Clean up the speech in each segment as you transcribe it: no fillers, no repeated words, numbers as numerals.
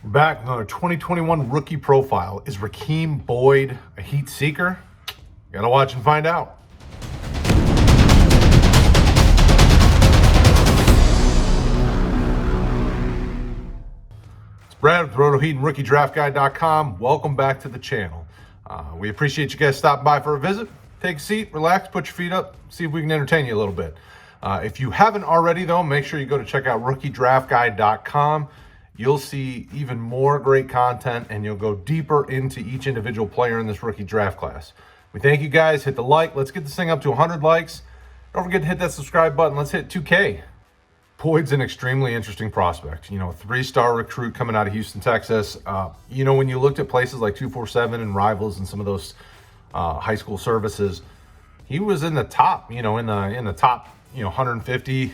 We're back with another 2021 rookie profile. Is Rakeem Boyd a Heat seeker? Gotta watch and find out. It's Brad with RotoHeat and RookieDraftGuide.com. Welcome back to the channel. We appreciate you guys stopping by for a visit. Take a seat, relax, put your feet up, see if we can entertain you a little bit. If you haven't already, though, make sure you go to check out RookieDraftGuide.com. You'll see even more great content, and you'll go deeper into each individual player in this rookie draft class. We thank you guys. Hit the like. Let's get this thing up to 100 likes. Don't forget to hit that subscribe button. Let's hit 2K. Boyd's an extremely interesting prospect. You know, 3-star recruit coming out of Houston, Texas. You know, when you looked at places like 247 and Rivals and some of those high school services, he was in the top, in the top, 150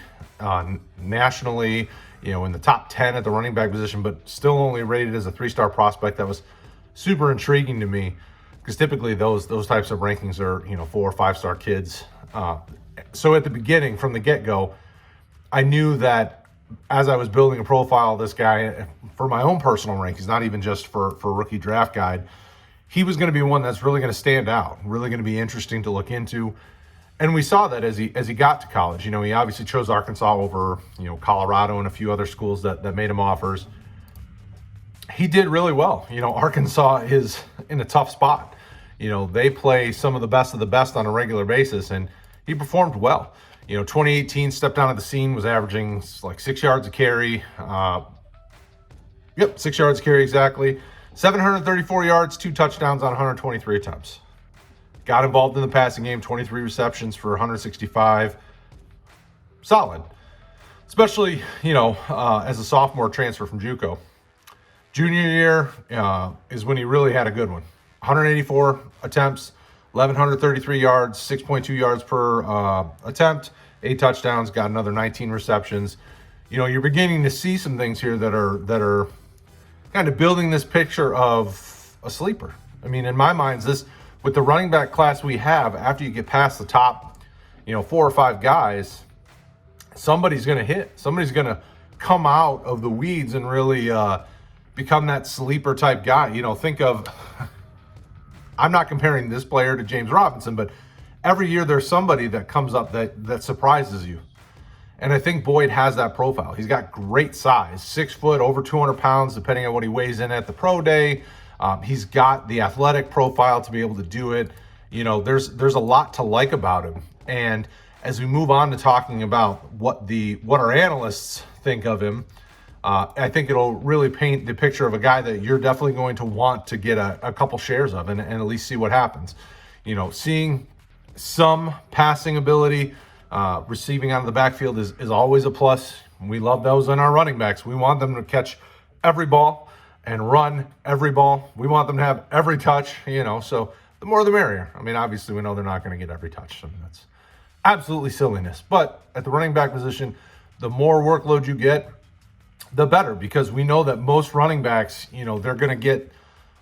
nationally, in the top 10 at the running back position, but still only rated as a 3-star prospect. That was super intriguing to me because typically those types of rankings are, 4 or 5-star kids. So at the beginning, from the get-go, I knew that as I was building a profile of this guy for my own personal rankings, not even just for Rookie Draft Guide, he was going to be one that's really going to stand out, really going to be interesting to look into. And we saw that as he got to college. He obviously chose Arkansas over, Colorado and a few other schools that made him offers. He did really well. Arkansas is in a tough spot. They play some of the best on a regular basis, and he performed well. 2018 stepped down at the scene, was averaging like 6 yards a carry. 6 yards a carry exactly. 734 yards, 2 touchdowns on 123 attempts. Got involved in the passing game, 23 receptions for 165. Solid. Especially, as a sophomore transfer from JUCO. Junior year is when he really had a good one. 184 attempts, 1,133 yards, 6.2 yards per attempt, 8 touchdowns, got another 19 receptions. You're beginning to see some things here that are kind of building this picture of a sleeper. I mean, in my mind, with the running back class we have, after you get past the top, 4 or 5 guys, somebody's going to hit. Somebody's going to come out of the weeds and really become that sleeper type guy. Think of, I'm not comparing this player to James Robinson, but every year there's somebody that comes up that surprises you. And I think Boyd has that profile. He's got great size, 6 foot, over 200 pounds, depending on what he weighs in at the pro day. He's got the athletic profile to be able to do it. There's a lot to like about him. And as we move on to talking about what our analysts think of him, I think it'll really paint the picture of a guy that you're definitely going to want to get a couple shares of and at least see what happens. Seeing some passing ability, receiving out of the backfield is always a plus. We love those in our running backs. We want them to catch every ball and run every ball. We want them to have every touch, so the more the merrier. I mean, obviously we know they're not going to get every touch. I mean, that's absolutely silliness. But at the running back position, the more workload you get, the better, because we know that most running backs, they're going to get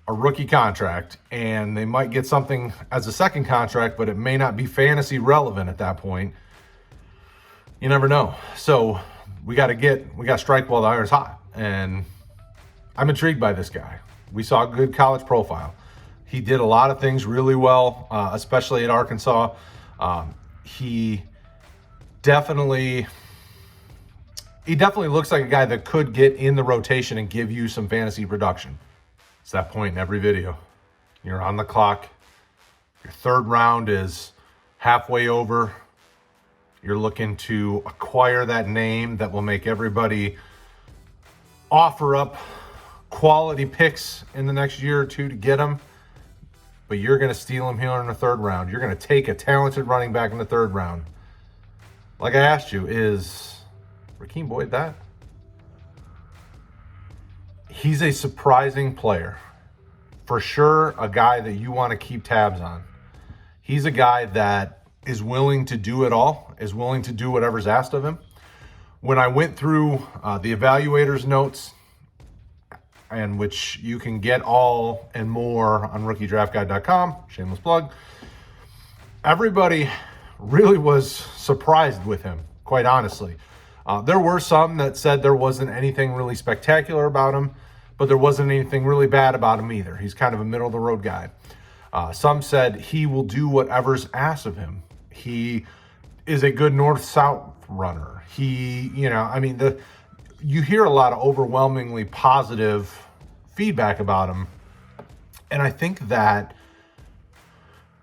a rookie contract and they might get something as a second contract, but it may not be fantasy relevant at that point. You never know. So we got to strike while the iron's hot. And I'm intrigued by this guy. We saw a good college profile. He did a lot of things really well, especially at Arkansas. He definitely looks like a guy that could get in the rotation and give you some fantasy production. It's that point in every video. You're on the clock. Your third round is halfway over. You're looking to acquire that name that will make everybody offer up quality picks in the next year or two to get him, but you're going to steal him here in the third round. You're going to take a talented running back in the third round. Like I asked you, is Rakeem Boyd that? He's a surprising player. For sure, a guy that you want to keep tabs on. He's a guy that is willing to do it all, is willing to do whatever's asked of him. When I went through the evaluator's notes, and which you can get all and more on RookieDraftGuide.com, shameless plug, everybody really was surprised with him, quite honestly. There were some that said there wasn't anything really spectacular about him, but there wasn't anything really bad about him either. He's kind of a middle-of-the-road guy. Some said he will do whatever's asked of him. He is a good north-south runner. You hear a lot of overwhelmingly positive feedback about him. And I think that,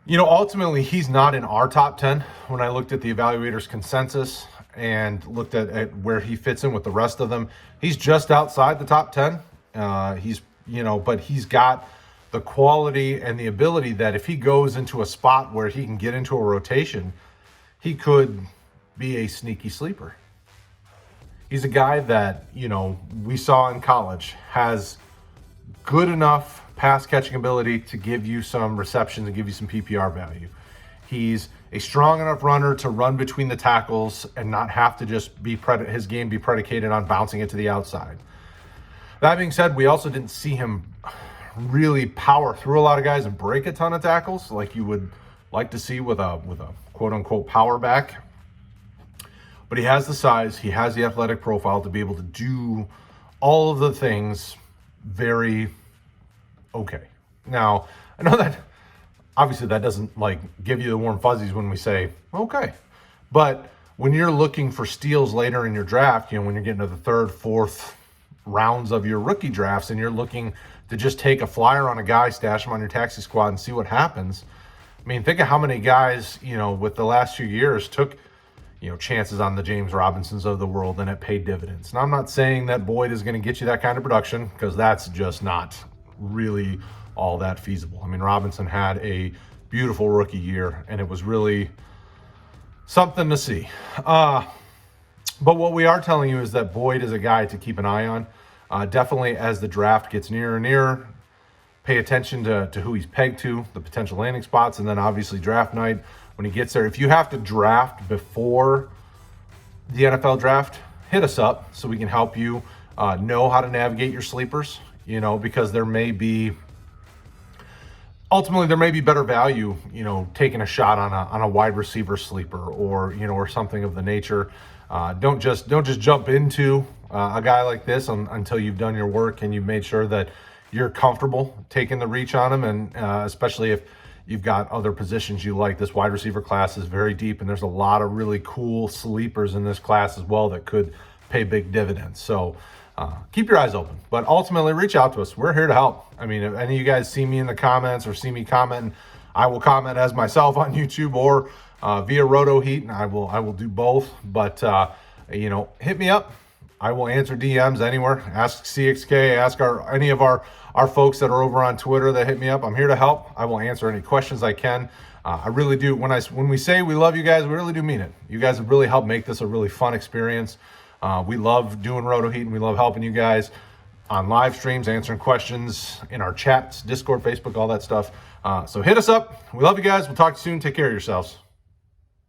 ultimately he's not in our top 10. When I looked at the evaluators' consensus and looked at where he fits in with the rest of them, he's just outside the top 10. But he's got the quality and the ability that if he goes into a spot where he can get into a rotation, he could be a sneaky sleeper. He's a guy that, we saw in college has good enough pass catching ability to give you some receptions and give you some PPR value. He's a strong enough runner to run between the tackles and not have to just be his game be predicated on bouncing it to the outside. That being said, we also didn't see him really power through a lot of guys and break a ton of tackles like you would like to see with a quote unquote power back. But he has the size, he has the athletic profile to be able to do all of the things very okay. Now, I know that obviously that doesn't give you the warm fuzzies when we say okay, but when you're looking for steals later in your draft, when you're getting to the third, fourth rounds of your rookie drafts and you're looking to just take a flyer on a guy, stash him on your taxi squad and see what happens. I mean, think of how many guys, with the last few years took, chances on the James Robinsons of the world and it paid dividends. And I'm not saying that Boyd is going to get you that kind of production because that's just not really all that feasible. I mean, Robinson had a beautiful rookie year and it was really something to see. But what we are telling you is that Boyd is a guy to keep an eye on. Definitely as the draft gets nearer and nearer, pay attention to who he's pegged to, the potential landing spots, and then obviously draft night when he gets there. If you have to draft before the NFL draft, hit us up so we can help you know how to navigate your sleepers, because there may be better value, taking a shot on a wide receiver sleeper or something of the nature. Don't just jump into a guy like this until you've done your work and you've made sure that you're comfortable taking the reach on him. And especially if you've got other positions you like. This wide receiver class is very deep, and there's a lot of really cool sleepers in this class as well that could pay big dividends. So keep your eyes open, but ultimately reach out to us. We're here to help. I mean, if any of you guys see me in the comments or see me commenting, I will comment as myself on YouTube or via RotoHeat, and I will do both. But hit me up. I will answer DMs anywhere. Ask CXK, ask any of our folks that are over on Twitter that hit me up. I'm here to help. I will answer any questions I can. I really do. When we say we love you guys, we really do mean it. You guys have really helped make this a really fun experience. We love doing RotoHeat, and we love helping you guys on live streams, answering questions in our chats, Discord, Facebook, all that stuff. So hit us up. We love you guys. We'll talk to you soon. Take care of yourselves.